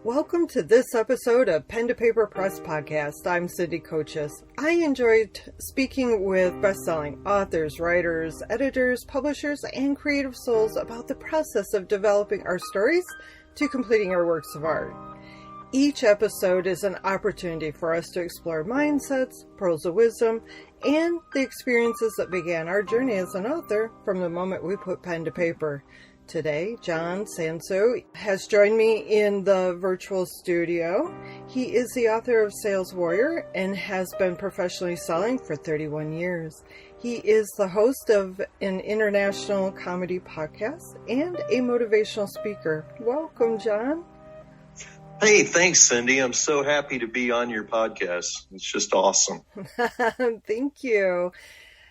Welcome to this episode of Pen to Paper Press Podcast. I'm Cindy Kochis. I enjoyed speaking with best-selling authors, writers, editors, publishers, and creative souls about the process of developing our stories to completing our works of art. Each episode is an opportunity for us to explore mindsets, pearls of wisdom, and the experiences that began our journey as an author from the moment we put pen to paper. Today, Jon Sansone has joined me in the virtual studio. He is the author of Sales Warrior and has been professionally selling for 31 years. He is the host of an international comedy podcast and a motivational speaker. Welcome, Jon. Hey, thanks, Cindy. I'm so happy to be on your podcast. It's just awesome. Thank you.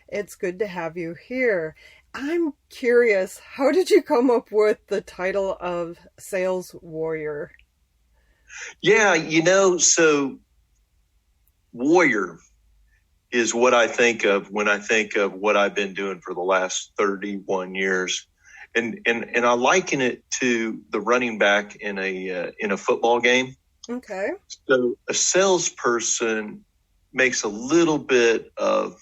It's good to have you here. I'm curious, how did you come up with the title of Sales Warrior? Yeah, so warrior is what I think of when I think of what I've been doing for the last 31 years. And I liken it to the running back in a football game. Okay. So a salesperson makes a little bit of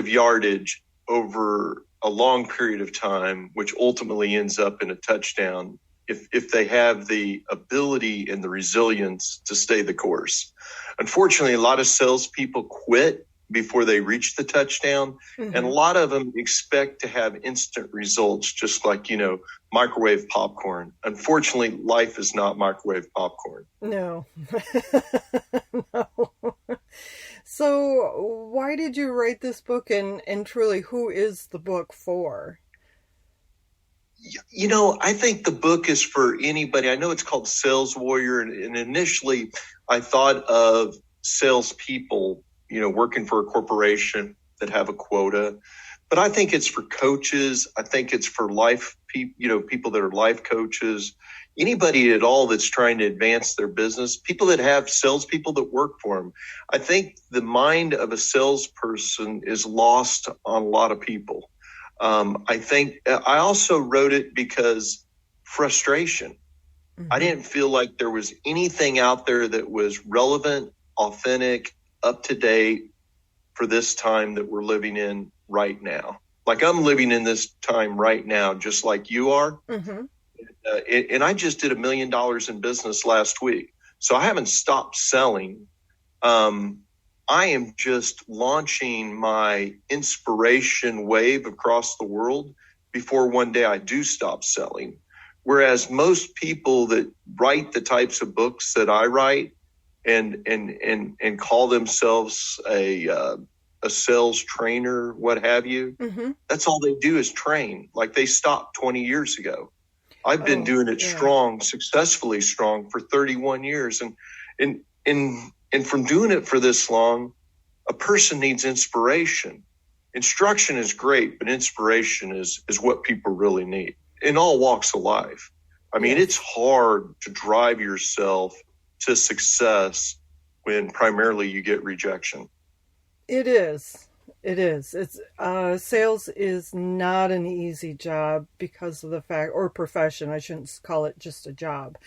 yardage over a long period of time, which ultimately ends up in a touchdown if they have the ability and the resilience to stay the course. Unfortunately, a lot of salespeople quit before they reach the touchdown, and a lot of them expect to have instant results, just like, microwave popcorn. Unfortunately, life is not microwave popcorn. No. No. So why did you write this book, and truly, who is the book for? I think the book is for anybody. I know it's called Sales Warrior, and initially I thought of salespeople, working for a corporation that have a quota. But I think it's for coaches. I think it's for life people, people that are life coaches, anybody at all that's trying to advance their business, people that have salespeople that work for them. I think the mind of a salesperson is lost on a lot of people. I think I also wrote it because frustration. I didn't feel like there was anything out there that was relevant, authentic, up to date for this time that we're living in right now. Like I'm living in this time right now, just like you are. And I just did $1 million in business last week. So I haven't stopped selling. I am just launching my inspiration wave across the world before one day I do stop selling. Whereas most people that write the types of books that I write and call themselves a sales trainer, what have you, that's all they do is train. Like they stopped 20 years ago. I've been doing it successfully strong for 31 years. And from doing it for this long, a person needs inspiration. Instruction is great, but inspiration is what people really need in all walks of life. I mean, it's hard to drive yourself to success when primarily you get rejection. It is. It's sales is not an easy job because of the fact, or profession, I shouldn't call it just a job,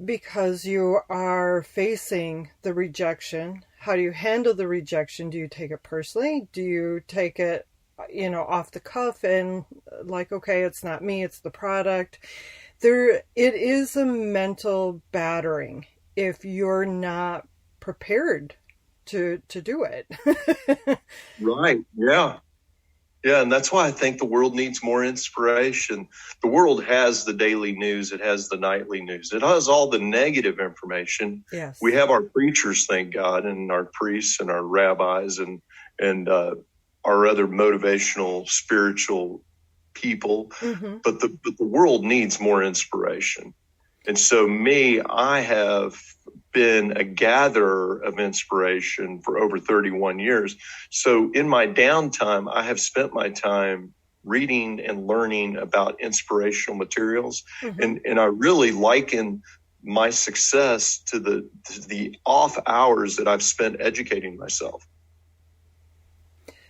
because you are facing the rejection. How do you handle the rejection? Do you take it personally? Do you take it, off the cuff and like, okay, it's not me, it's the product? It is a mental battering if you're not prepared to do it. Right. Yeah. Yeah. And that's why I think the world needs more inspiration. The world has the daily news. It has the nightly news. It has all the negative information. Yes. We have our preachers, thank God, and our priests and our rabbis and our other motivational, spiritual people. But the world needs more inspiration. And so I have been a gatherer of inspiration for over 31 years. So in my downtime, I have spent my time reading and learning about inspirational materials. And I really liken my success to the off hours that I've spent educating myself.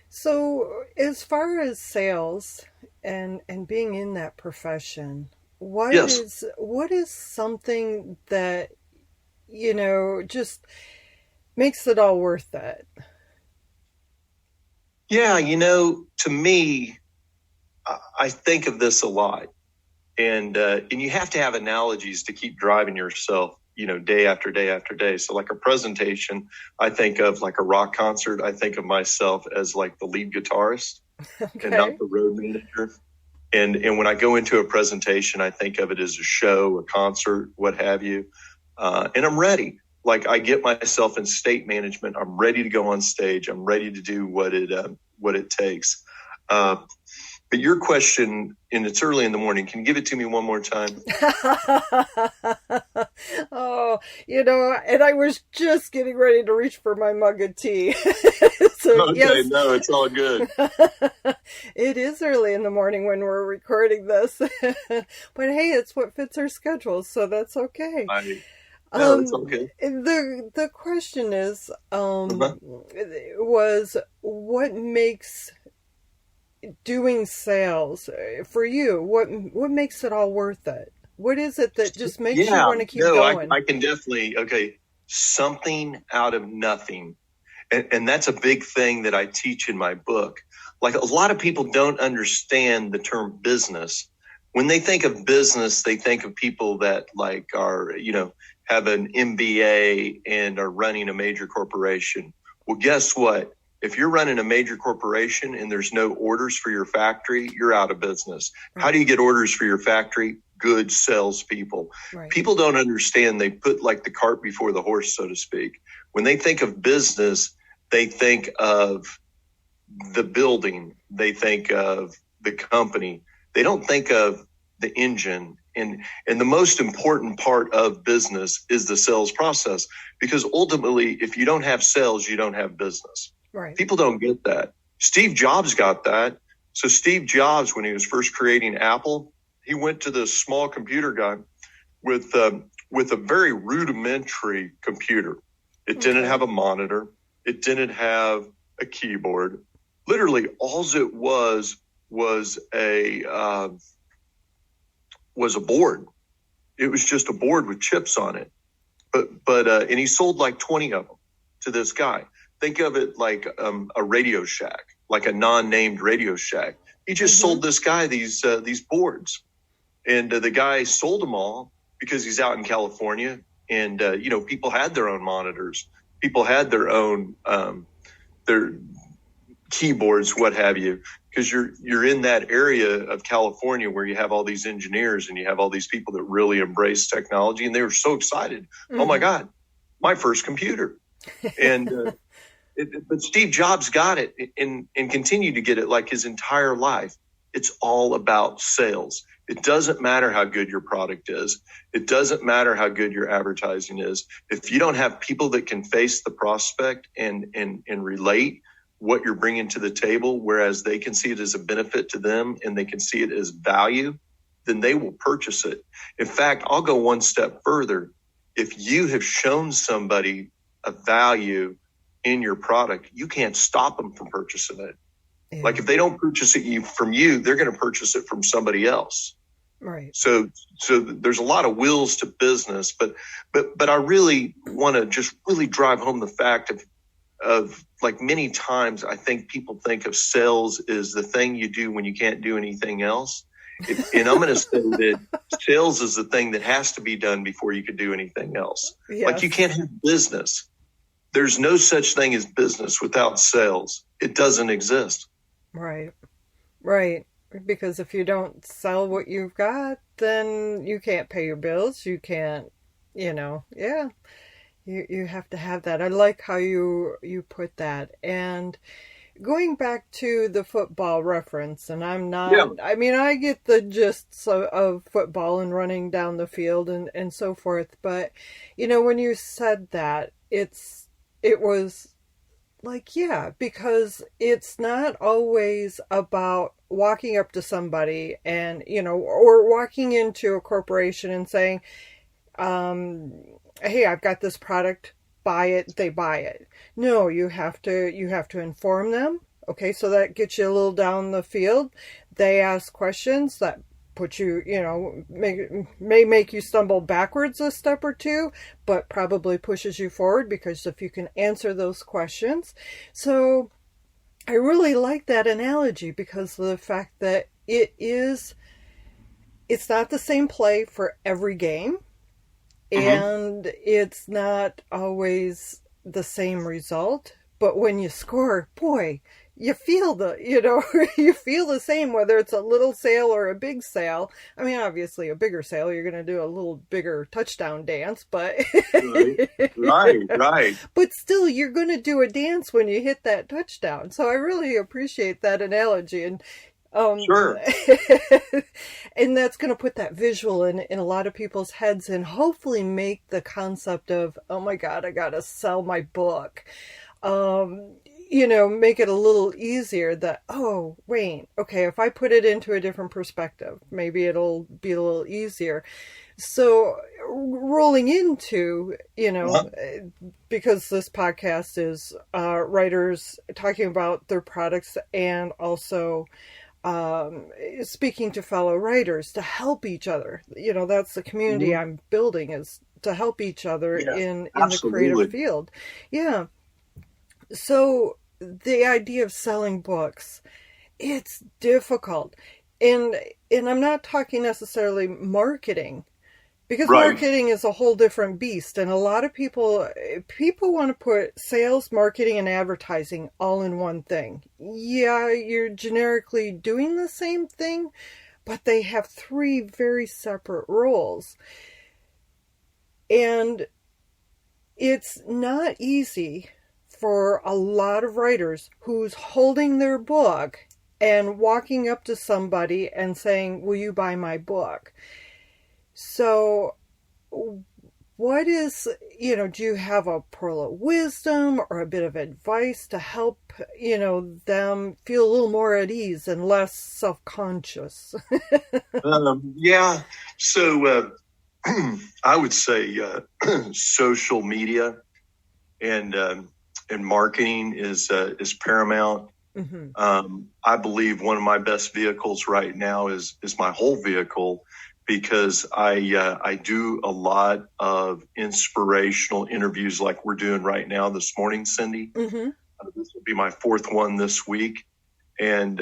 So as far as sales and being in that profession, Yes. what is something that, just makes it all worth it? Yeah, to me, I think of this a lot, and you have to have analogies to keep driving yourself, day after day after day. So, like a presentation, I think of like a rock concert. I think of myself as like the lead guitarist and not Okay. the road manager. And when I go into a presentation, I think of it as a show, a concert, what have you. And I'm ready. Like I get myself in state management. I'm ready to go on stage. I'm ready to do what it takes. But your question, and it's early in the morning. Can you give it to me one more time? Oh, and I was just getting ready to reach for my mug of tea. So, Okay, yes, no, it's all good. it is early in the morning when we're recording this. But hey, it's what fits our schedules, so that's okay. No, it's all good. The question is, Uh-huh. was what makes doing sales for you? What makes it all worth it? What is it that just makes you Yeah, want to keep no, going? I can definitely, okay, something out of nothing. And that's a big thing that I teach in my book. Like a lot of people don't understand the term business. When they think of business, they think of people that like are, have an MBA and are running a major corporation. Well, guess what? If you're running a major corporation and there's no orders for your factory, you're out of business. Right. How do you get orders for your factory? Good salespeople. Right. People don't understand. They put like the cart before the horse, so to speak. When they think of business, they think of the building. They think of the company. They don't think of the engine. And the most important part of business is the sales process, because ultimately, if you don't have sales, you don't have business. Right. People don't get that. Steve Jobs got that. So Steve Jobs, when he was first creating Apple, he went to this small computer guy with a very rudimentary computer. It didn't have a monitor. It didn't have a keyboard. Literally, all it was a board. It was just a board with chips on it. But and he sold like 20 of them to this guy. Think of it like a Radio Shack, like a non-named Radio Shack. He just sold this guy these boards, and the guy sold them all because he's out in California, and people had their own monitors, people had their own their keyboards, what have you, because you're in that area of California where you have all these engineers and you have all these people that really embrace technology, and they were so excited. Oh my God, my first computer. And but Steve Jobs got it and continued to get it like his entire life. It's all about sales. It doesn't matter how good your product is. It doesn't matter how good your advertising is. If you don't have people that can face the prospect and relate what you're bringing to the table, whereas they can see it as a benefit to them and they can see it as value, then they will purchase it. In fact, I'll go one step further. If you have shown somebody a value in your product, you can't stop them from purchasing it. Yeah. Like if they don't purchase it from you, they're going to purchase it from somebody else. Right. So there's a lot of wills to business, but I really want to just really drive home the fact of like many times I think people think of sales as the thing you do when you can't do anything else. And I'm going to say that sales is the thing that has to be done before you can do anything else. Yes. Like you can't have business. There's no such thing as business without sales. It doesn't exist. Right. Right. Because if you don't sell what you've got, then you can't pay your bills. You can't, you have to have that. I like how you put that. And going back to the football reference, and I'm not, I mean, I get the gist of football and running down the field and so forth. But, when you said that, it was like, yeah, because it's not always about walking up to somebody and, or walking into a corporation and saying, hey, I've got this product, buy it, they buy it. No, you have to inform them. Okay, so that gets you a little down the field. They ask questions that put you, may make you stumble backwards a step or two, but probably pushes you forward because if you can answer those questions. So I really like that analogy because of the fact that it's not the same play for every game, and it's not always the same result. But when you score, boy, you feel you feel the same, whether it's a little sale or a big sale. I mean, obviously a bigger sale, you're going to do a little bigger touchdown dance, but right. But still, you're going to do a dance when you hit that touchdown. So I really appreciate that analogy. And Sure. and that's going to put that visual in a lot of people's heads and hopefully make the concept of, oh my God, I got to sell my book. Make it a little easier that, oh, wait, okay, if I put it into a different perspective, maybe it'll be a little easier. So rolling into, because this podcast is writers talking about their products and also speaking to fellow writers to help each other. That's the community I'm building, is to help each other in the creative field. Yeah. So the idea of selling books, it's difficult. And I'm not talking necessarily marketing, because marketing is a whole different beast. And a lot of people want to put sales, marketing, and advertising all in one thing. Yeah, you're generically doing the same thing, but they have three very separate roles. And it's not easy for a lot of writers who's holding their book and walking up to somebody and saying, will you buy my book? So what is, do you have a pearl of wisdom or a bit of advice to help, them feel a little more at ease and less self-conscious? Yeah. So I would say social media and marketing is paramount. I believe one of my best vehicles right now is my whole vehicle, because I do a lot of inspirational interviews like we're doing right now this morning, Cindy. This will be my fourth one this week. And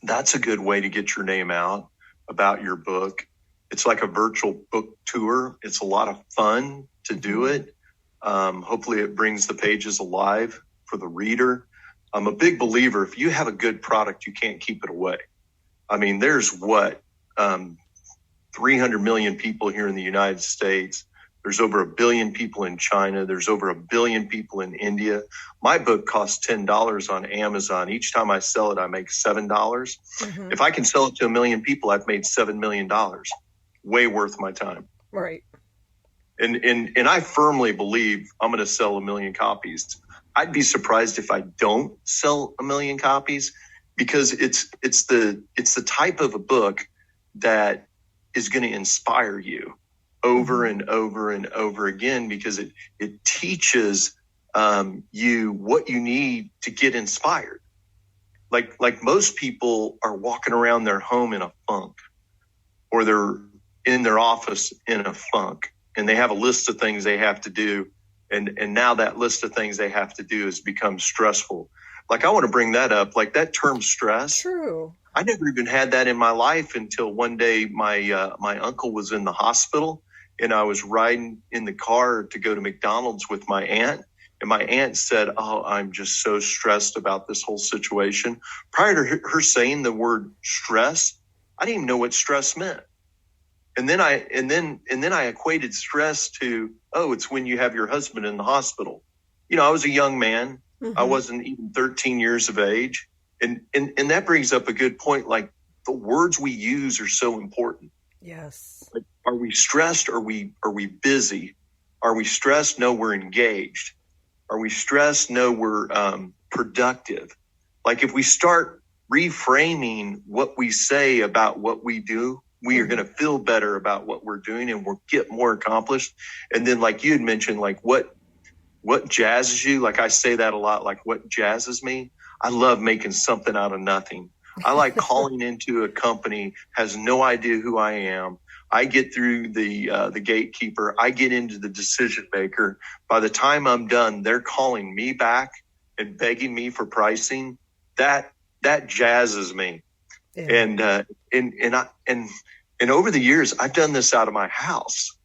that's a good way to get your name out about your book. It's like a virtual book tour. It's a lot of fun to do it. Hopefully it brings the pages alive for the reader. I'm a big believer, if you have a good product, you can't keep it away. I mean, there's 300 million people here in the United States. There's over 1 billion people in China. There's over 1 billion people in India. My book costs $10 on Amazon. Each time I sell it, I make $7. If I can sell it to 1 million people, I've made $7 million. Way worth my time. Right. And I firmly believe I'm going to sell 1 million copies. I'd be surprised if I don't sell 1 million copies, because it's the type of a book that is going to inspire you over and over and over again, because it teaches you what you need to get inspired. Like most people are walking around their home in a funk, or they're in their office in a funk, and they have a list of things they have to do. And now that list of things they have to do has become stressful. Like, I want to bring that up, like that term stress. True. I never even had that in my life until one day my uncle was in the hospital, and I was riding in the car to go to McDonald's with my aunt. And my aunt said, "Oh, I'm just so stressed about this whole situation." Prior to her saying the word stress, I didn't even know what stress meant. And then I equated stress to, oh, it's when you have your husband in the hospital. I was a young man. I wasn't even 13 years of age. And that brings up a good point. Like, the words we use are so important. Yes. Like, are we stressed? Are we busy? Are we stressed? No, we're engaged. Are we stressed? No, we're productive. Like, if we start reframing what we say about what we do, we are going to feel better about what we're doing, and we'll get more accomplished. And then, like you had mentioned, like what jazzes you? Like, I say that a lot, like what jazzes me? I love making something out of nothing. I like calling into a company, has no idea who I am. I get through the gatekeeper. I get into the decision maker. By the time I'm done, they're calling me back and begging me for pricing. That jazzes me. Yeah. And over the years, I've done this out of my house,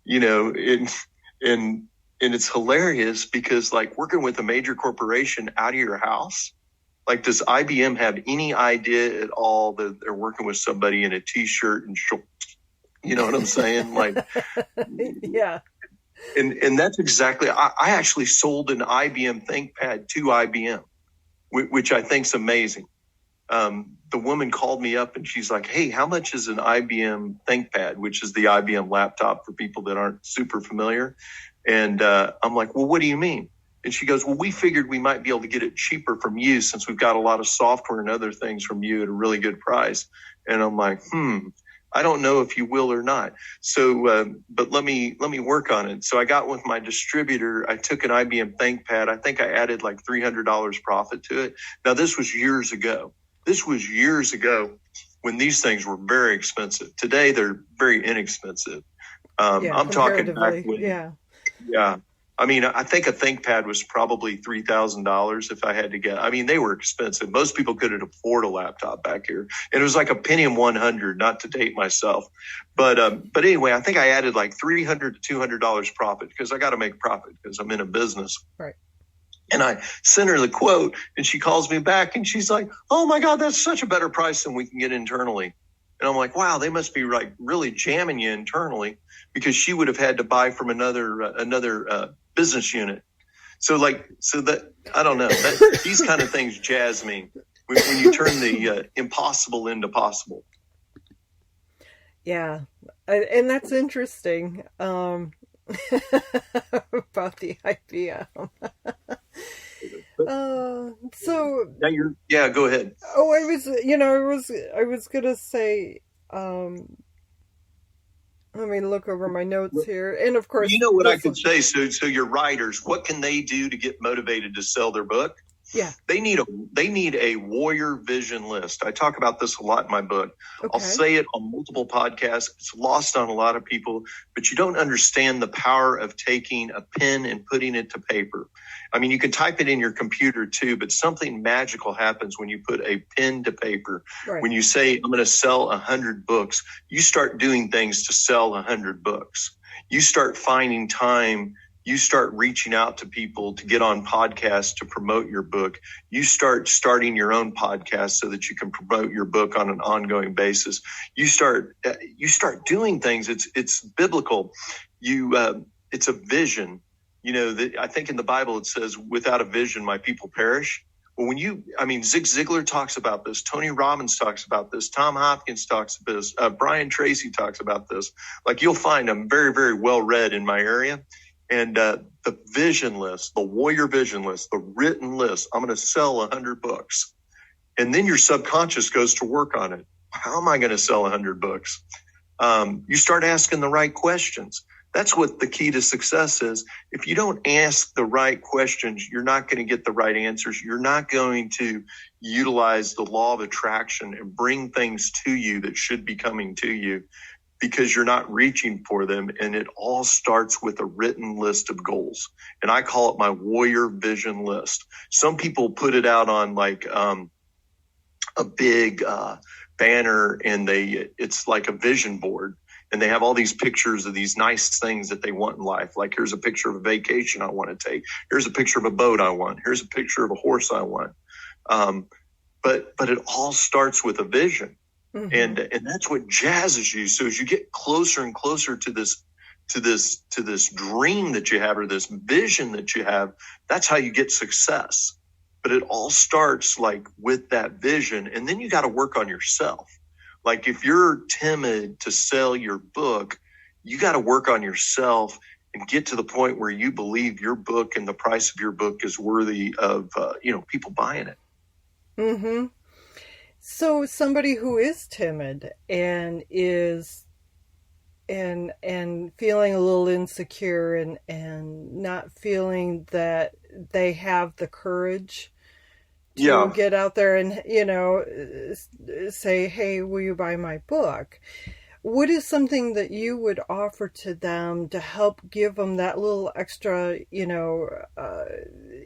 and it's hilarious because like working with a major corporation out of your house, like does IBM have any idea at all that they're working with somebody in a t-shirt and shorts? You know what I'm saying? Like, yeah. And that's exactly, I actually sold an IBM ThinkPad to IBM, which I think is amazing. The woman called me up and she's like, hey, how much is an IBM ThinkPad, which is the IBM laptop for people that aren't super familiar? And I'm like, well, what do you mean? And she goes, well, we figured we might be able to get it cheaper from you since we've got a lot of software and other things from you at a really good price. And I'm like, I don't know if you will or not. So, but let me work on it. So I got with my distributor. I took an IBM ThinkPad. I think I added like $300 profit to it. Now, this was years ago. When these things were very expensive. Today, they're very inexpensive. I'm talking back when, yeah. I mean, I think a ThinkPad was probably $3,000 if I had to get. I mean, they were expensive. Most people couldn't afford a laptop back here. And it was like a Pentium 100, not to date myself. But anyway, I think I added like $300 to $200 profit because I got to make profit because I'm in a business. Right. And I sent her the quote and she calls me back and she's like, oh my God, that's such a better price than we can get internally. And I'm like, wow, they must be like really jamming you internally because she would have had to buy from another business unit. So that, I don't know, these kind of things jazz me when you turn the impossible into possible. Yeah. And that's interesting. About the IBM. So now go ahead. Oh, I was gonna say, let me look over my notes here. And of course, you know what I could say. So your writers, what can they do to get motivated to sell their book? Yeah. They need a warrior vision list. I talk about this a lot in my book. Okay. I'll say it on multiple podcasts. It's lost on a lot of people, but you don't understand the power of taking a pen and putting it to paper. I mean, you can type it in your computer too, but something magical happens when you put a pen to paper. Right. When you say, I'm going to sell 100 books, you start doing things to sell 100 books. You start finding time. You start reaching out to people to get on podcasts to promote your book. You start starting your own podcast so that you can promote your book on an ongoing basis. You start doing things. It's biblical. It's a vision. I think in the Bible it says, without a vision, my people perish. Well, Zig Ziglar talks about this. Tony Robbins talks about this. Tom Hopkins talks about this. Brian Tracy talks about this. Like you'll find I'm very, very well read in my area. And the vision list, the warrior vision list, the written list, I'm going to sell 100 books. And then your subconscious goes to work on it. How am I going to sell 100 books? You start asking the right questions. That's what the key to success is. If you don't ask the right questions, you're not going to get the right answers. You're not going to utilize the law of attraction and bring things to you that should be coming to you, because you're not reaching for them. And it all starts with a written list of goals. And I call it my warrior vision list. Some people put it out on like a big banner, and it's like a vision board. And they have all these pictures of these nice things that they want in life. Like, here's a picture of a vacation I want to take. Here's a picture of a boat I want. Here's a picture of a horse I want. But it all starts with a vision. Mm-hmm. And that's what jazzes you. So as you get closer and closer to this dream that you have, or this vision that you have, that's how you get success. But it all starts like with that vision. And then you got to work on yourself. Like if you're timid to sell your book, you got to work on yourself and get to the point where you believe your book and the price of your book is worthy of, people buying it. Mm-hmm. So somebody who is timid and is and feeling a little insecure and not feeling that they have the courage Yeah. get out there and, say, hey, will you buy my book? What is something that you would offer to them to help give them that little extra,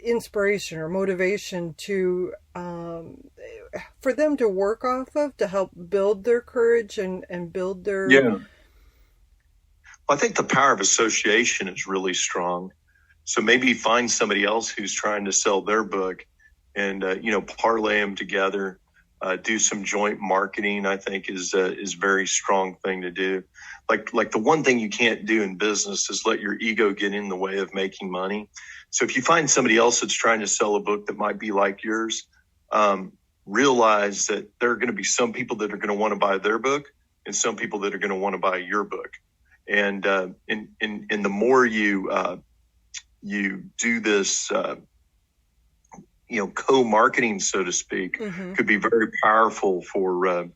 inspiration or motivation to, for them to work off of, to help build their courage and build their... Yeah. Well, I think the power of association is really strong. So maybe find somebody else who's trying to sell their book and, parlay them together. Do some joint marketing, I think is a very strong thing to do. Like the one thing you can't do in business is let your ego get in the way of making money. So if you find somebody else that's trying to sell a book that might be like yours, realize that there are going to be some people that are going to want to buy their book and some people that are going to want to buy your book. And the more you do this, co-marketing, so to speak, could be very powerful for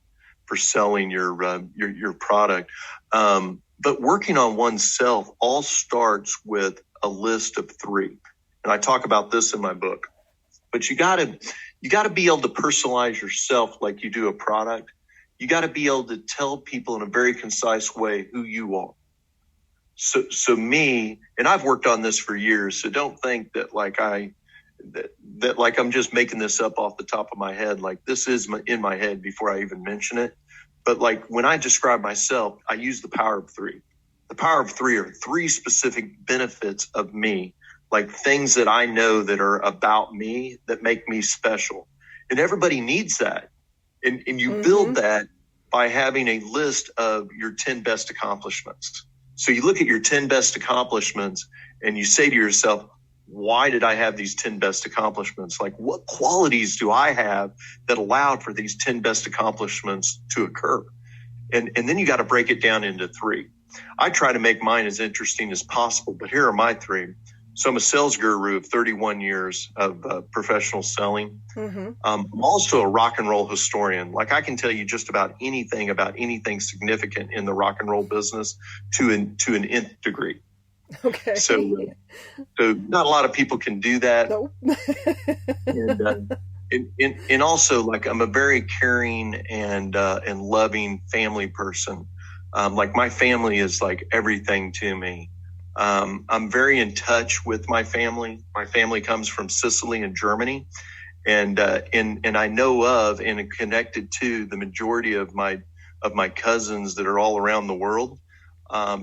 selling your product. But working on oneself all starts with a list of 3. And I talk about this in my book, but you gotta be able to personalize yourself like you do a product. You got to be able to tell people in a very concise way who you are. So me, and I've worked on this for years. So don't think that that like I'm just making this up off the top of my head. Like this is in my head before I even mention it. But like when I describe myself, I use the power of 3. The power of 3 are 3 specific benefits of me, like things that I know that are about me that make me special. And everybody needs that. And you build that by having a list of your 10 best accomplishments. So you look at your 10 best accomplishments and you say to yourself, why did I have these 10 best accomplishments? Like what qualities do I have that allowed for these 10 best accomplishments to occur? And then you got to break it down into 3. I try to make mine as interesting as possible, but here are my 3. So I'm a sales guru of 31 years of professional selling. I'm also a rock and roll historian. Like I can tell you just about anything significant in the rock and roll business to an nth degree. Okay. So not a lot of people can do that. Nope. and also like I'm a very caring and loving family person. Like my family is like everything to me. I'm very in touch with my family. My family comes from Sicily and Germany, and I know of and connected to the majority of my cousins that are all around the world,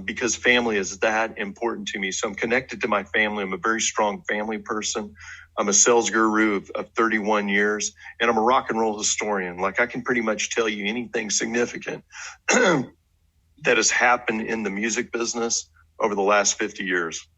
because family is that important to me. So I'm connected to my family. I'm a very strong family person. I'm a sales guru of 31 years, and I'm a rock and roll historian. Like I can pretty much tell you anything significant that has happened in the music business over the last 50 years.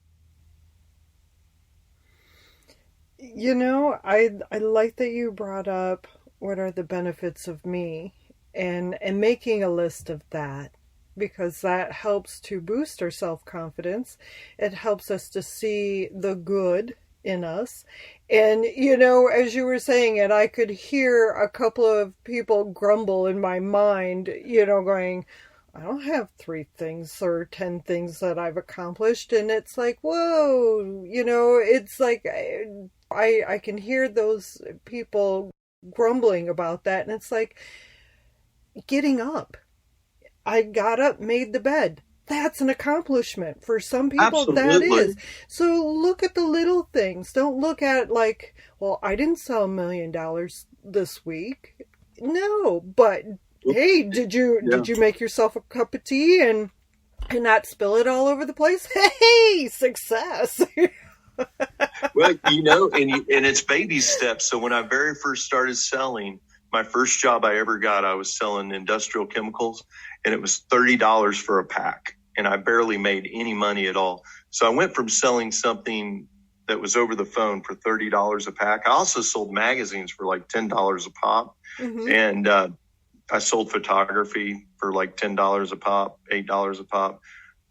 I like that you brought up what are the benefits of me and making a list of that, because that helps to boost our self-confidence. It helps us to see the good in us. And, as you were saying it, I could hear a couple of people grumble in my mind, going, I don't have 3 things or 10 things that I've accomplished. And it's like, whoa, it's like I can hear those people grumbling about that. And it's like getting up. I got up, made the bed. That's an accomplishment. For some people, that is. So look at the little things. Don't look at like, well, I didn't sell $1 million this week. No, but hey, did you make yourself a cup of tea and not spill it all over the place? Hey, success. Well, and it's baby steps. So when I very first started selling, my first job I ever got, I was selling industrial chemicals, and it was $30 for a pack, and I barely made any money at all. So I went from selling something that was over the phone for $30 a pack. I also sold magazines for like $10 a pop, and I sold photography for like $10 a pop, $8 a pop,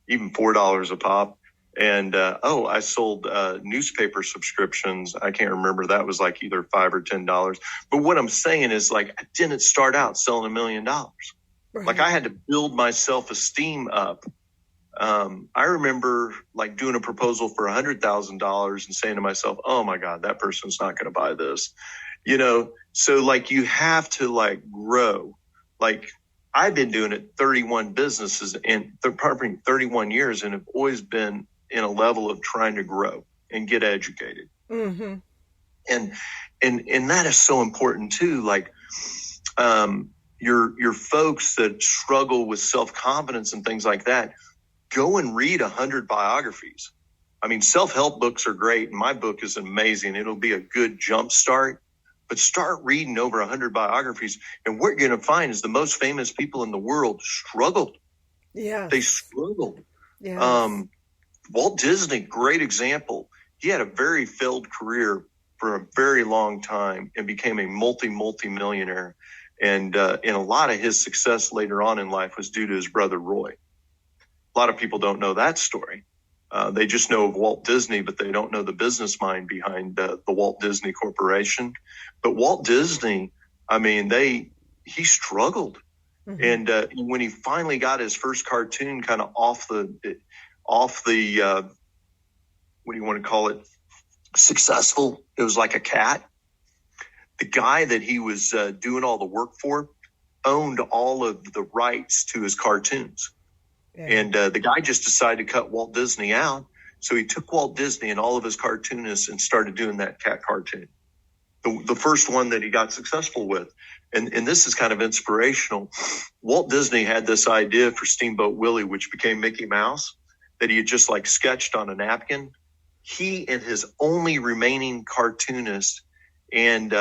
even $4 a pop. And, I sold, newspaper subscriptions. I can't remember. That was like either $5 or $10. But what I'm saying is like, I didn't start out selling $1 million. Right. Like I had to build my self-esteem up. I remember like doing a proposal for $100,000 and saying to myself, oh my God, that person's not going to buy this. So like you have to like grow. Like I've been doing it 31 businesses and 31 years and have always been in a level of trying to grow and get educated. Mm-hmm. And that is so important too. Like, your folks that struggle with self-confidence and things like that, go and read 100 biographies. I mean, self-help books are great. And my book is amazing. It'll be a good jump start, but start reading over 100 biographies. And what you're going to find is the most famous people in the world struggled. Yeah. They struggled. Yes. Walt Disney, great example. He had a very failed career for a very long time and became a multi-millionaire. And a lot of his success later on in life was due to his brother, Roy. A lot of people don't know that story. They just know of Walt Disney, but they don't know the business mind behind the Walt Disney Corporation. But Walt Disney, I mean, he struggled. Mm-hmm. And when he finally got his first cartoon kind of off the what do you want to call it? Successful. It was like a cat. The guy that he was doing all the work for owned all of the rights to his cartoons. Yeah. And the guy just decided to cut Walt Disney out. So he took Walt Disney and all of his cartoonists and started doing that cat cartoon. The first one that he got successful with. And this is kind of inspirational. Walt Disney had this idea for Steamboat Willie, which became Mickey Mouse, that he had just like sketched on a napkin. He and his only remaining cartoonist and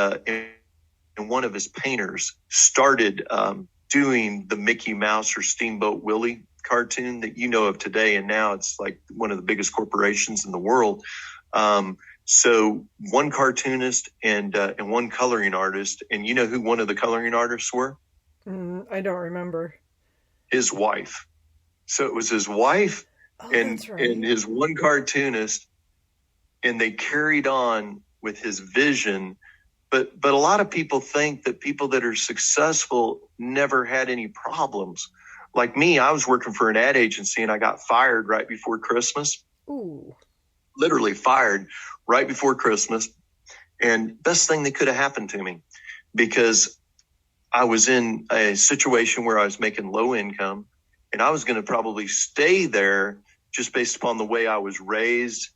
one of his painters started doing the Mickey Mouse or Steamboat Willie cartoon that you know of today. And now it's like one of the biggest corporations in the world. So one cartoonist and one coloring artist. And you know who one of the coloring artists were? I don't remember. His wife. So it was his wife and his one cartoonist. And they carried on with his vision. But a lot of people think that people that are successful never had any problems. Like me, I was working for an ad agency and I got fired right before Christmas. Ooh. Literally fired right before Christmas. And best thing that could have happened to me, because I was in a situation where I was making low income and I was going to probably stay there just based upon the way I was raised.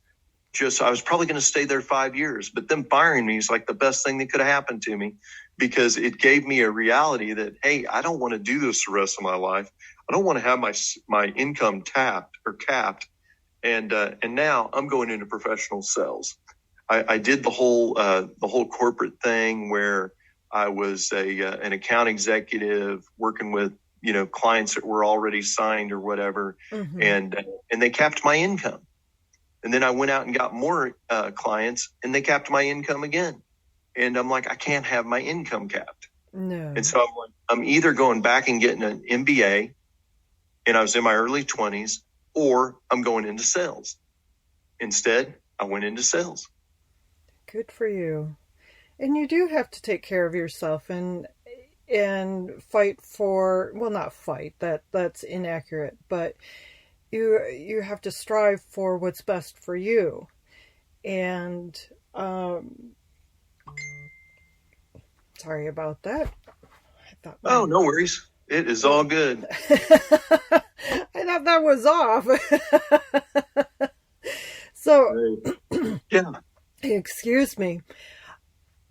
I was probably going to stay there 5 years, but them firing me is like the best thing that could have happened to me, because it gave me a reality that, hey, I don't want to do this the rest of my life. I don't want to have my income tapped or capped. And now I'm going into professional sales. I did the whole corporate thing where I was an account executive working with, clients that were already signed or whatever. Mm-hmm. And they capped my income. And then I went out and got more clients and they capped my income again. And I'm like, I can't have my income capped. No. And so I'm either going back and getting an MBA, and I was in my early 20s, or I'm going into sales. Instead, I went into sales. Good for you. And you do have to take care of yourself and fight for, well, not fight, that's inaccurate, but you have to strive for what's best for you. And sorry about that. No worries. It is all good. I thought that was off. So, yeah. Excuse me.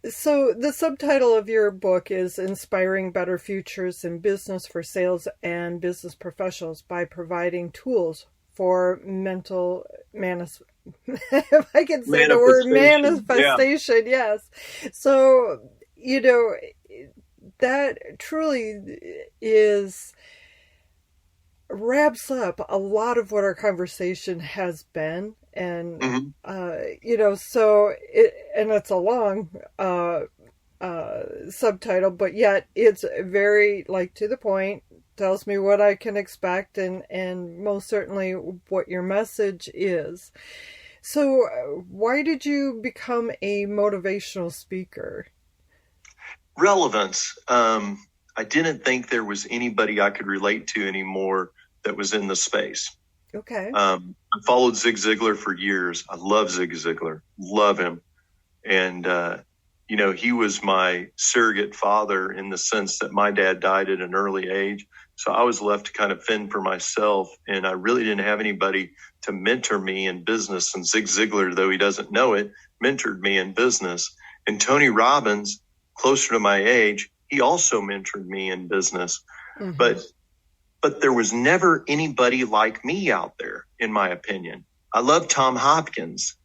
So the subtitle of your book is Inspiring Better Futures in Business for Sales and Business Professionals by Providing Tools for Mental if I can say the word manifestation, yeah. Yes. So, that truly wraps up a lot of what our conversation has been. And, mm-hmm. So it's a long subtitle, but yet it's very to the point, tells me what I can expect and most certainly what your message is. So why did you become a motivational speaker? Relevance. I didn't think there was anybody I could relate to anymore that was in the space. Okay. I followed Zig Ziglar for years. I love Zig Ziglar. Love him. And he was my surrogate father in the sense that my dad died at an early age. So I was left to kind of fend for myself, and I really didn't have anybody to mentor me in business. And Zig Ziglar, though he doesn't know it, mentored me in business. And Tony Robbins, closer to my age, he also mentored me in business. Mm-hmm. But there was never anybody like me out there, in my opinion. I love Tom Hopkins,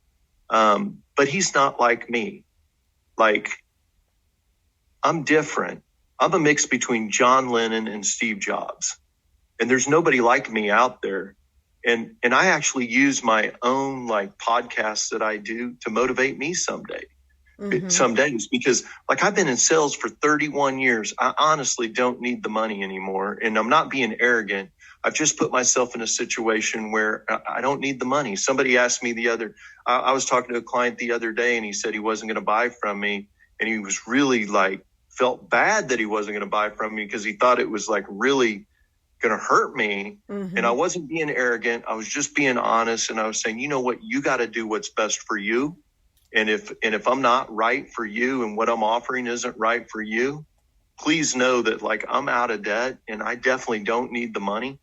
but he's not like me. Like, I'm different. I'm a mix between John Lennon and Steve Jobs. And there's nobody like me out there. And I actually use my own like podcasts that I do to motivate me someday. Mm-hmm. Some days, because like I've been in sales for 31 years. I honestly don't need the money anymore. And I'm not being arrogant. I've just put myself in a situation where I don't need the money. Somebody asked me I was talking to a client the other day, and he said he wasn't going to buy from me. And he was really like, felt bad that he wasn't going to buy from me because he thought it was like really going to hurt me. Mm-hmm. And I wasn't being arrogant. I was just being honest. And I was saying, you know what, you got to do what's best for you. And if I'm not right for you and what I'm offering isn't right for you, please know that like I'm out of debt and I definitely don't need the money.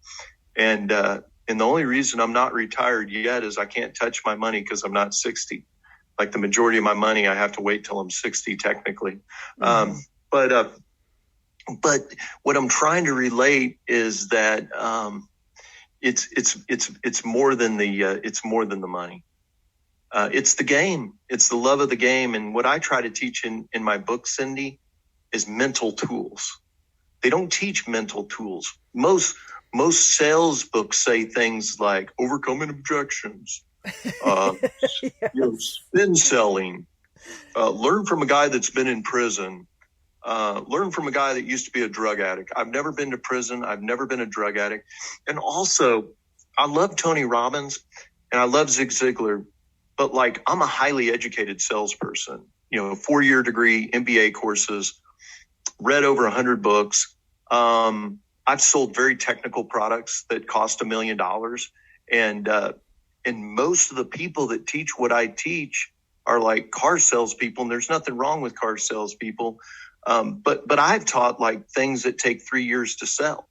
And the only reason I'm not retired yet is I can't touch my money because I'm not 60. Like the majority of my money, I have to wait till I'm 60 technically. Mm-hmm. But what I'm trying to relate is that it's more than the money. It's the game. It's the love of the game. And what I try to teach in my book, Cindy, is mental tools. They don't teach mental tools. Most sales books say things like overcoming objections, yes. Spin selling, learn from a guy that's been in prison, learn from a guy that used to be a drug addict. I've never been to prison. I've never been a drug addict. And also, I love Tony Robbins and I love Zig Ziglar. But like, I'm a highly educated salesperson, 4-year degree, MBA courses, read over 100 books. I've sold very technical products that cost $1 million. And most of the people that teach what I teach are like car salespeople, and there's nothing wrong with car salespeople. But I've taught like things that take 3 years to sell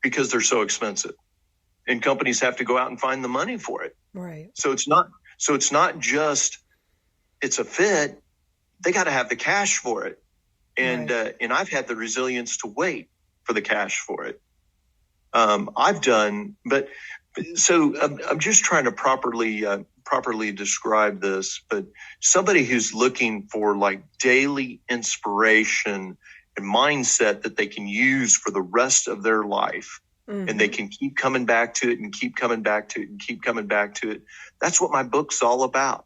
because they're so expensive. And companies have to go out and find the money for it. Right. So it's not just it's a fit. They got to have the cash for it. And right. And I've had the resilience to wait for the cash for it. I'm just trying to properly describe this, but somebody who's looking for like daily inspiration and mindset that they can use for the rest of their life. Mm-hmm. And they can keep coming back to it and keep coming back to it and keep coming back to it. That's what my book's all about.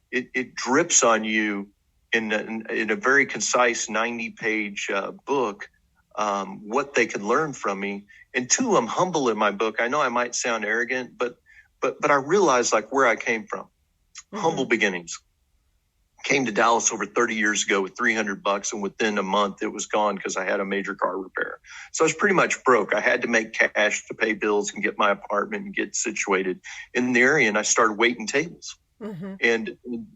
It drips on you in a very concise 90-page book, what they can learn from me. And two, I'm humble in my book. I know I might sound arrogant, but I realize like where I came from. Mm-hmm. Humble beginnings. Came to Dallas over 30 years ago with $300, and within a month it was gone because I had a major car repair. So I was pretty much broke. I had to make cash to pay bills and get my apartment and get situated in the area. And I started waiting tables. Mm-hmm.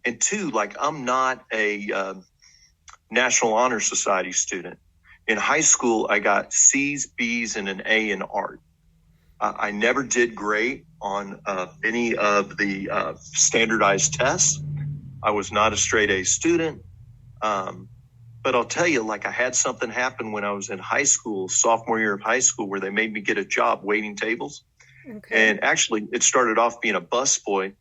And two, like I'm not a National Honor Society student. In high school, I got C's, B's, and an A in art. I never did great on any of the standardized tests. I was not a straight A student. But I'll tell you, like I had something happen when I was in high school, sophomore year of high school, where they made me get a job waiting tables. Okay. And actually it started off being a busboy,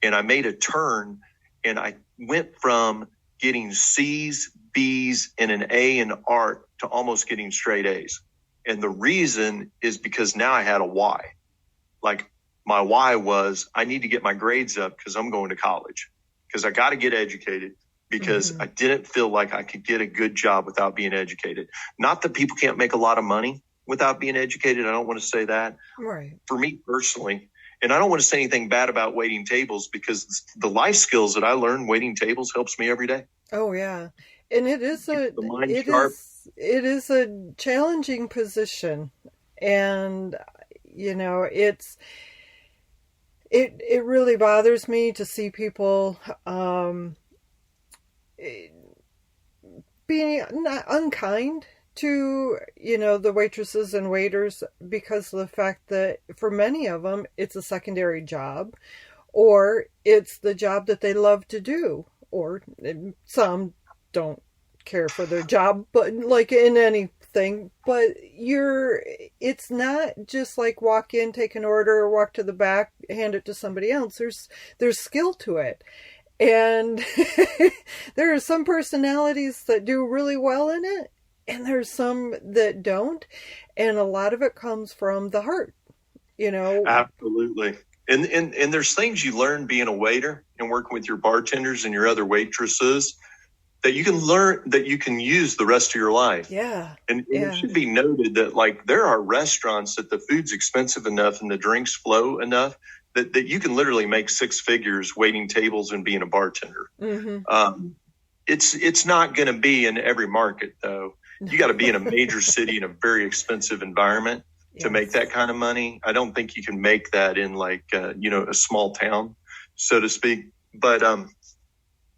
and I made a turn and I went from getting C's, B's, and an A in art to almost getting straight A's. And the reason is because now I had a why. Like my why was I need to get my grades up because I'm going to college. Because I got to get educated, because mm-hmm. I didn't feel like I could get a good job without being educated. Not that people can't make a lot of money without being educated. I don't want to say that. Right. For me personally, and I don't want to say anything bad about waiting tables, because the life skills that I learned waiting tables helps me every day. Oh yeah, and it is a challenging position, and it really bothers me to see people being not unkind to, the waitresses and waiters because of the fact that for many of them, it's a secondary job, or it's the job that they love to do, or some don't care for their job, but like in anything, but it's not just like walk in, take an order, walk to the back, hand it to somebody else. There's skill to it. And there are some personalities that do really well in it, and there's some that don't. And a lot of it comes from the heart, Absolutely. And there's things you learn being a waiter and working with your bartenders and your other waitresses that you can learn, that you can use the rest of your life. Yeah. And it should be noted that like there are restaurants that the food's expensive enough and the drinks flow enough that you can literally make six figures waiting tables and being a bartender. Mm-hmm. It's not going to be in every market though. You got to be in a major city in a very expensive environment to make that kind of money. I don't think you can make that in like, a small town, so to speak. But,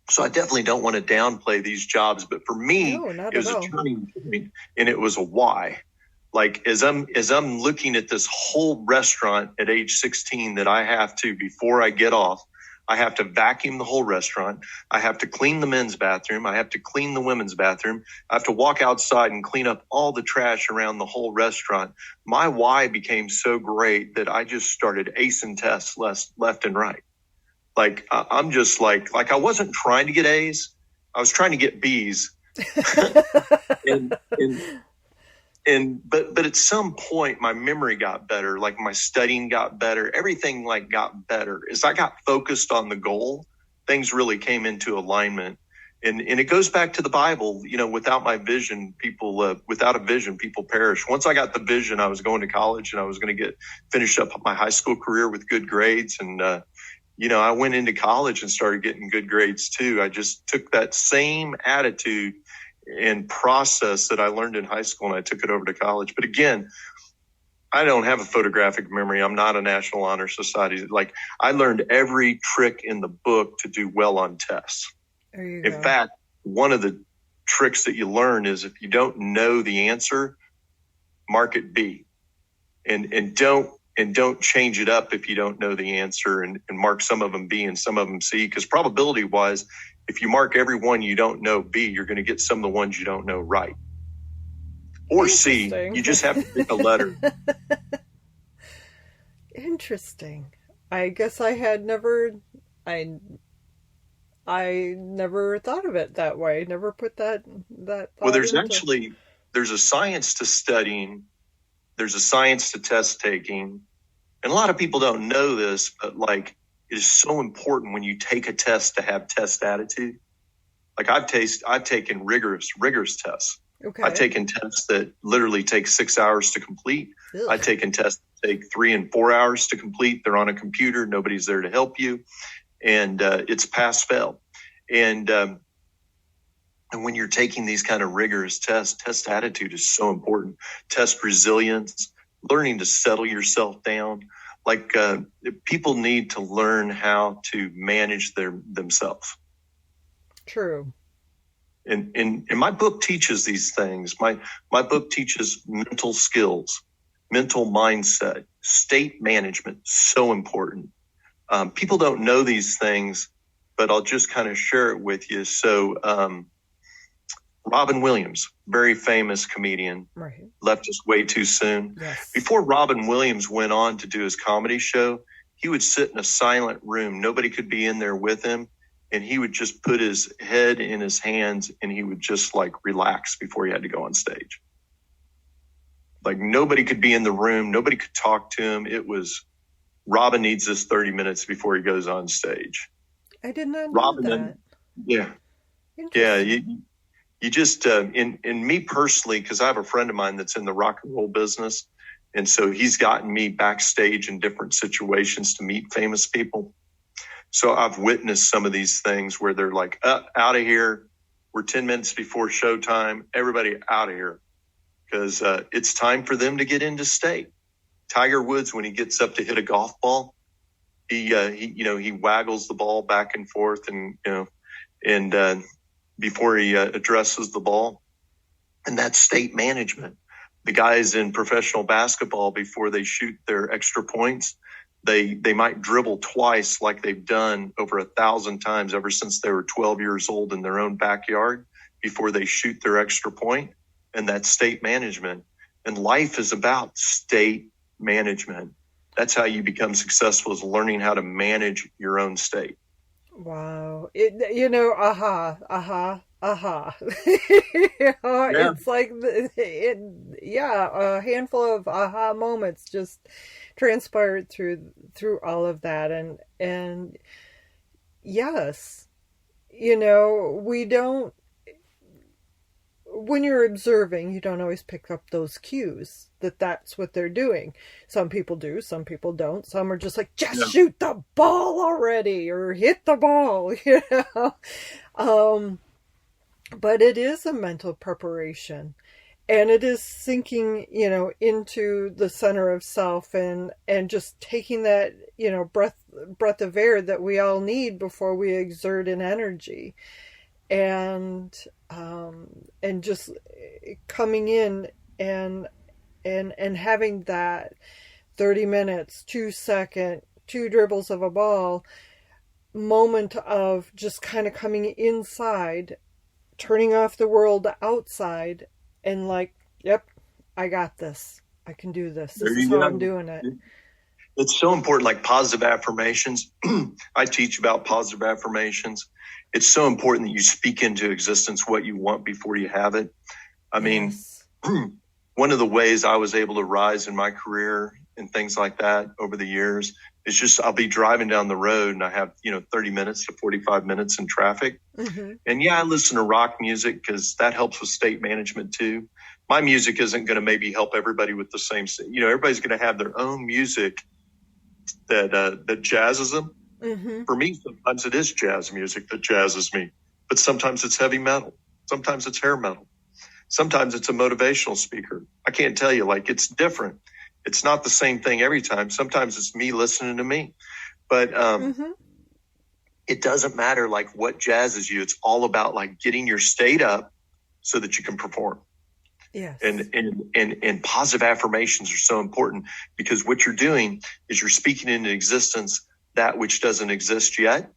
so I definitely don't want to downplay these jobs, but for me, it was a turning point and it was a why. Like as I'm looking at this whole restaurant at age 16 that I have to, before I get off, I have to vacuum the whole restaurant. I have to clean the men's bathroom. I have to clean the women's bathroom. I have to walk outside and clean up all the trash around the whole restaurant. My why became so great that I just started acing tests left and right. Like I'm just like I wasn't trying to get A's. I was trying to get B's. But at some point my memory got better, like my studying got better, everything like got better. As I got focused on the goal, things really came into alignment. And it goes back to the Bible, without my vision, without a vision, people perish. Once I got the vision, I was going to college and I was going to finish up my high school career with good grades. And, I went into college and started getting good grades too. I just took that same attitude and process that I learned in high school and I took it over to college. But again, I don't have a photographic memory. I'm not a National Honor Society. Like I learned every trick in the book to do well on tests. In fact, one of the tricks that you learn is if you don't know the answer, mark it B and don't change it up if you don't know the answer and mark some of them B and some of them C, because probability wise, if you mark every one you don't know B, you're going to get some of the ones you don't know right. Or C, you just have to pick a letter. Interesting. I guess I never thought of it that way. Never put that Well, there's a science to studying. There's a science to test taking. And a lot of people don't know this, but like it is so important when you take a test to have test attitude. Like I've taken rigorous tests. Okay. I've taken tests that literally take 6 hours to complete. Ugh. I've taken tests that take 3 and 4 hours to complete. They're on a computer. Nobody's there to help you. And it's pass fail. And when you're taking these kind of rigorous tests, test attitude is so important. Test resilience, learning to settle yourself down. Like people need to learn how to manage themselves. True. And my book teaches these things. My book teaches mental skills, mental mindset, state management, so important. People don't know these things, but I'll just kind of share it with you. So Robin Williams, very famous comedian, right, left us way too soon. Yes. Before Robin Williams went on to do his comedy show, he would sit in a silent room. Nobody could be in there with him. And he would just put his head in his hands and he would just like relax before he had to go on stage. Like nobody could be in the room. Nobody could talk to him. It was Robin needs this 30 minutes before he goes on stage. I did not know that. Yeah. Yeah. You just, in me personally, because I have a friend of mine that's in the rock and roll business. And so he's gotten me backstage in different situations to meet famous people. So I've witnessed some of these things where they're like, out of here. We're 10 minutes before showtime. Everybody out of here. Because it's time for them to get into state. Tiger Woods, when he gets up to hit a golf ball, he waggles the ball back and forth and before he addresses the ball. And that's state management. The guys in professional basketball, before they shoot their extra points, they might dribble twice like they've done over 1,000 times ever since they were 12 years old in their own backyard before they shoot their extra point. And that's state management. And life is about state management. That's how you become successful, is learning how to manage your own state. Wow. Aha. Yeah. It's like, a handful of aha moments just transpired through all of that. And yes, we don't, when you're observing, you don't always pick up those cues that that's what they're doing. Some people do, some people don't. Some are just like, just shoot the ball already, or hit the ball, But it is a mental preparation, and it is sinking, into the center of self, and just taking that, breath of air that we all need before we exert an energy. And just coming in and having that 30 minutes, 2 second, 2 dribbles of a ball moment of just kind of coming inside, turning off the world outside, and like, yep, I got this. I can do this. This is how I'm doing it. It's so important, like positive affirmations. I teach about positive affirmations. It's so important that you speak into existence what you want before you have it. I mean, one of the ways I was able to rise in my career and things like that over the years is just, I'll be driving down the road and I have, 30 minutes to 45 minutes in traffic. Mm-hmm. And I listen to rock music because that helps with state management too. My music isn't going to maybe help everybody with the same, everybody's going to have their own music that jazzes them. Mm-hmm. For me, sometimes it is jazz music that jazzes me, but sometimes it's heavy metal. Sometimes it's hair metal. Sometimes it's a motivational speaker. I can't tell you, like, it's different. It's not the same thing every time. Sometimes it's me listening to me, but it doesn't matter like what jazzes you. It's all about like getting your state up so that you can perform. Yes. And positive affirmations are so important, because what you're doing is you're speaking into existence that which doesn't exist yet.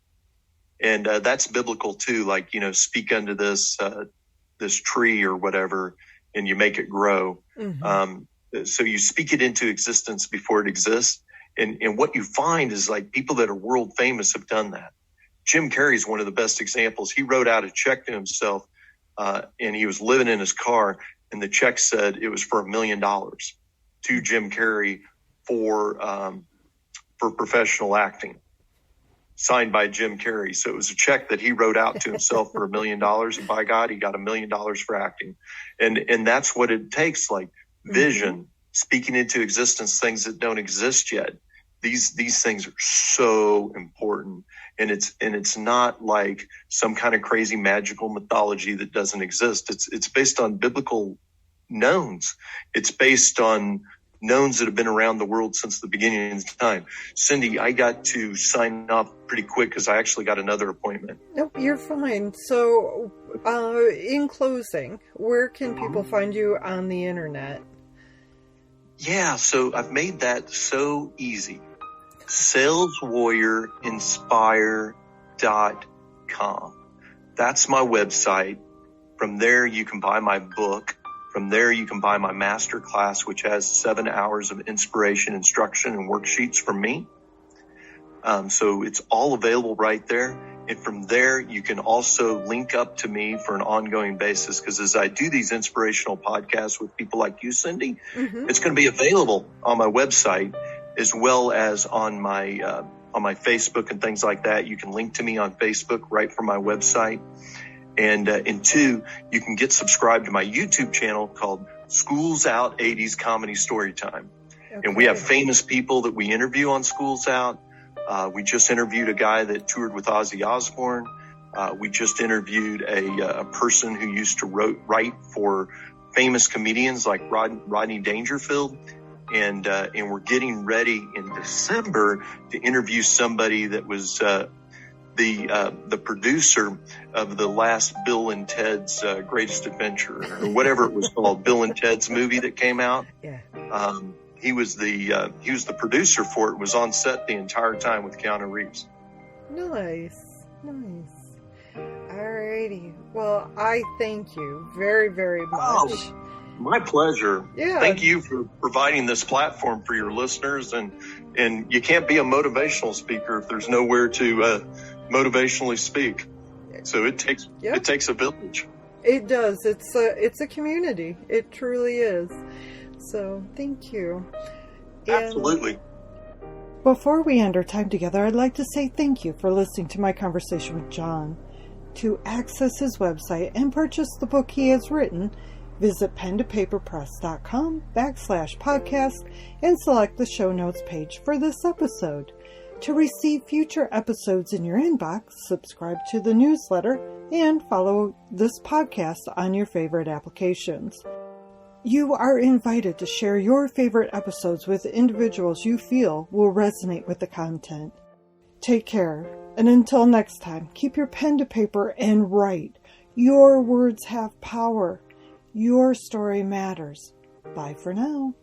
And that's biblical too. Like, speak unto this tree or whatever, and you make it grow. Mm-hmm. So you speak it into existence before it exists. And what you find is like people that are world famous have done that. Jim Carrey is one of the best examples. He wrote out a check to himself, and he was living in his car, and the check said it was for $1 million to Jim Carrey for professional acting, signed by Jim Carrey. So it was a check that he wrote out to himself for $1 million. And by God, he got $1 million for acting. And that's what it takes, like vision, mm-hmm. speaking into existence, things that don't exist yet. These things are so important. And it's not like some kind of crazy magical mythology that doesn't exist. It's based on biblical knowns. It's based on knowns that have been around the world since the beginning of time. Cindy, I got to sign off pretty quick because I actually got another appointment. Nope, you're fine. So, in closing, where can people find you on the internet? Yeah, so I've made that so easy. saleswarriorinspire.com. That's my website. From there, you can buy my book. From there, you can buy my master class, which has 7 hours of inspiration, instruction, and worksheets from me. So it's all available right there. And from there, you can also link up to me for an ongoing basis. Because as I do these inspirational podcasts with people like you, Cindy, mm-hmm. it's going to be available on my website as well as on my Facebook and things like that. You can link to me on Facebook right from my website. And 2, you can get subscribed to my YouTube channel called Schools Out 80s Comedy Storytime. Okay. And we have famous people that we interview on Schools Out. We just interviewed a guy that toured with Ozzy Osbourne. We just interviewed a person who used to write for famous comedians like Rodney Dangerfield. And we're getting ready in December to interview somebody that was the producer of the last Bill and Ted's Greatest Adventure, or whatever it was called, Bill and Ted's movie that came out. Yeah. He was the producer for it. Was on set the entire time with Keanu Reeves. Nice. Alrighty. Well, I thank you very, very much. Oh, my pleasure. Yeah. Thank you for providing this platform for your listeners. And you can't be a motivational speaker if there's nowhere to motivationally speak. So it takes a village. It does. It's a community. It truly is. So thank you. Absolutely. Before we end our time together, I'd like to say thank you for listening to my conversation with Jon. To access his website and purchase the book he has written, visit pentopaperpress.com/podcast and select the show notes page for this episode. To receive future episodes in your inbox, subscribe to the newsletter and follow this podcast on your favorite applications. You are invited to share your favorite episodes with individuals you feel will resonate with the content. Take care, and until next time, keep your pen to paper and write. Your words have power. Your story matters. Bye for now.